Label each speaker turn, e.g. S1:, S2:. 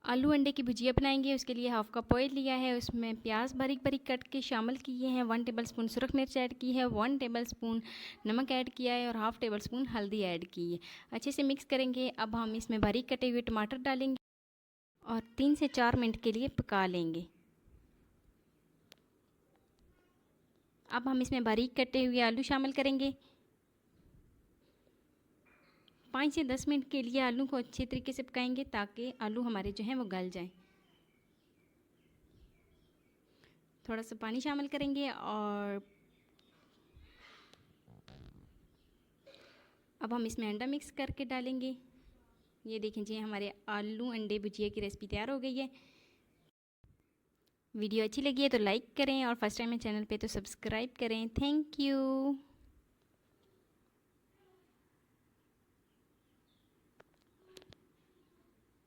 S1: आलू अंडे की भुजिया बनाएंगे। उसके लिए हाफ़ कप ऑयल लिया है, उसमें प्याज बारीक बारीक कट के शामिल किए हैं, 1 टेबलस्पून सुरख मिर्च ऐड की है, 1 टेबलस्पून नमक ऐड किया है और हाफ़ टेबलस्पून हल्दी ऐड की है। अच्छे से मिक्स करेंगे। अब हम इसमें बारीक कटे हुए टमाटर डालेंगे और 3 से 4 मिनट के लिए पका लेंगे। अब हम इसमें बारीक कटे हुए आलू शामिल करेंगे। 5 से 10 मिनट के लिए आलू को अच्छे तरीके से पकाएंगे ताकि आलू हमारे जो हैं वो गल जाएं। थोड़ा सा पानी शामिल करेंगे और अब हम इसमें अंडा मिक्स करके डालेंगे। ये देखें जी, हमारे आलू अंडे भुजिया की रेसिपी तैयार हो गई है। वीडियो अच्छी लगी है तो लाइक करें और फर्स्ट टाइम है चैनल पे तो सब्सक्राइब करें। Thank you.